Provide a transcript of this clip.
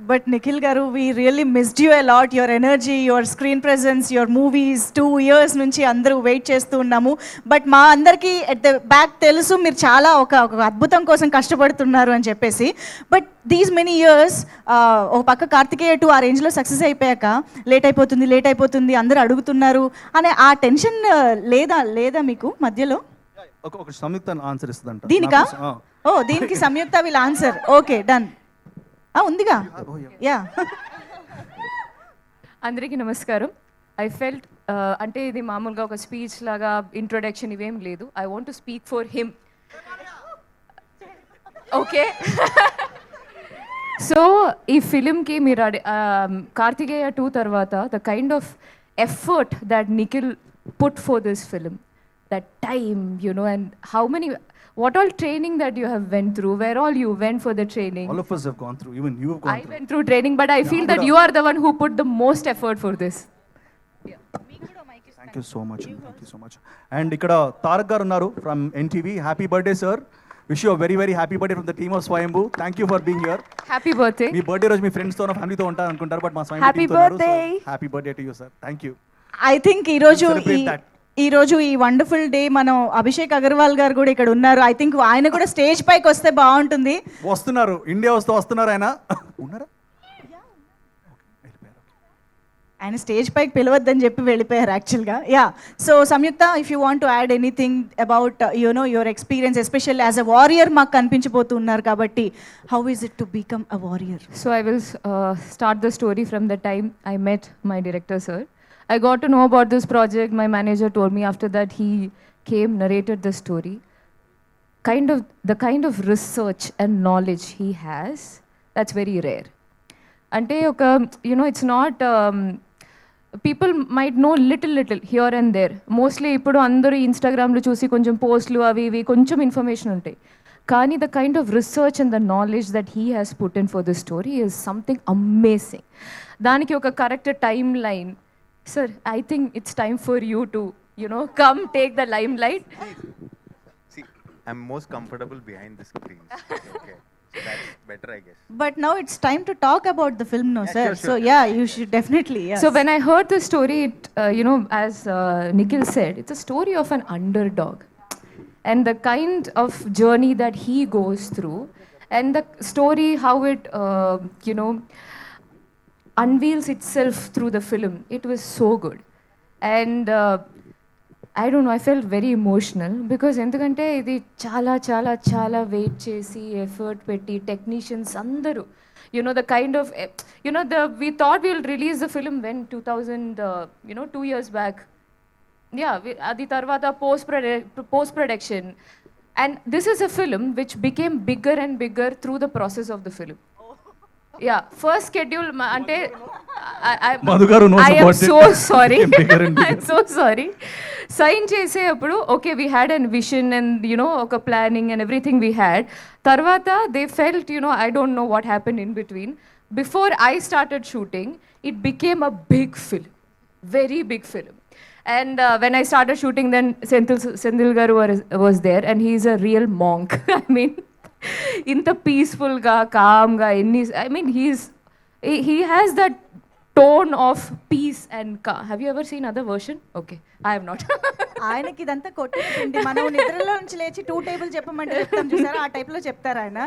But Nikhil Garu, we really missed you a lot. Your energy, your screen presence, your movies. 2 years నుంచి అందరూ wait చేస్తూ ఉన్నాము. But మా అందరికీ at the back తెలుసు మీరు చాలా ఒక అద్భుతం కోసం కష్టపడుతున్నారు అని చెప్పేసి. బట్ దీస్ మెనీ ఇయర్స్ ఒక పక్క కార్తికేయ 2 ఆ రేంజ్లో సక్సెస్ అయిపోయాక లేట్ అయిపోతుంది అందరూ అడుగుతున్నారు అనే ఆ టెన్షన్ లేదా మీకు మధ్యలో? ఒక సంయుక్త ఆన్సర్ ఇస్తుందంట దీనికా? ఓ దీనికి సంయుక్త విల్ ఆన్సర్. Okay done. ఉందిగా యా. అందరికీ నమస్కారం. ఐ ఫెల్ట్ అంటే ఇది మామూలుగా ఒక స్పీచ్ లాగా ఇంట్రొడక్షన్ ఇవేం లేదు. I want to speak for him. Okay, so ఈ ఫిలింకి మీరు కార్తికేయ 2 తర్వాత the kind of effort that Nikhil put for this film, that time and how many, what all training that you have went through, where all you went for the training. All of us have gone through, even you have gone I through. went through training, but I feel that you are the one who put the most effort for this. Thank you so much. And ఇక్కడ తారక్ గారు ఉన్నారు from NTV. Happy birthday sir. Wish you a very very happy birthday from the team of Swayambhu. Thank you for being here. Happy birthday. Me birthday రోజు మీ friends తో family తో ఉంటారు అనుకుంటారు, but మా Swayambhu Happy team తో ఉన్నారు. birthday. Happy birthday to you sir. Thank you. I think ఈరోజు ఈ వండర్ఫుల్ డే మనం అభిషేక్ అగర్వాల్ గారు కూడా ఇక్కడ ఉన్నారు. ఐ థింక్ ఆయన కూడా స్టేజ్ పైకి వస్తే బాగుంటుంది. వస్తున్నారు, ఇండియా వస్తున్నారు ఆయన. ఉన్నారా? ఆయన స్టేజ్ పైకి పిలవద్దని చెప్పి వెళ్ళిపోయారు యాక్చువల్గా. Yeah, so Samyukta, if you want to add anything about your experience, especially as a warrior మాకు కనిపించబోతున్నారు కాబట్టి, how is it to become a warrior? So I will start the story from the time I met my director sir. I got to know about this project. My manager told me. After that, he came, narrated the story. The kind of research and knowledge he has, that's very rare. Ante oka, it's not. People might know little here and there. Mostly ఇప్పుడు అందరూ ఇన్స్టాగ్రామ్లో చూసి కొంచెం పోస్ట్లు అవి ఇవి కొంచెం information ఉంటాయి. కానీ the kind of research and the knowledge that he has put in for this story is something amazing. దానికి ఒక correct time line. Sir, I think it's time for you to, come take the limelight. See, I'm most comfortable behind the screen. Okay, so that's better, I guess. But now it's time to talk about the film, no, Yeah, sir? sure. So yeah, you should definitely. Yes. So when I heard the story, it, as Nikhil said, it's a story of an underdog. And the kind of journey that he goes through, and the story, how it, unveils itself through the film. It was so good. And I don't know, I felt very emotional because ఎందుకంటే ఇది చాలా wait చేసి effort పెట్టి technicians అందరూ the kind of we thought we'll release the film when 2000 2 years back. అది తర్వాత post production, and this is a film which became bigger and bigger through the process of the film. Yeah, first schedule ante Madhu garu knows I am about so it. sorry. Bigger and bigger. I'm so sorry. Sign చేసేప్పుడు okay, we had a vision and oka planning and everything we had. Tarvata they felt I don't know what happened in between. Before I started shooting, it became a big film, very big film. And when I started shooting, then Senthil garu was there, and he's a real monk. I mean, ఇంత పీస్ఫుల్గా కామ్గా he has that tone of peace and calm. Have you ever seen other version? Okay, I have not. ఆయనకి ఇదంతా కొట్టింది. మనం నిద్రలో నుంచి లేచి 2 టేబుల్ చెప్పమంటే చెప్తాం చూసారా, ఆ టైప్లో చెప్తారు ఆయన.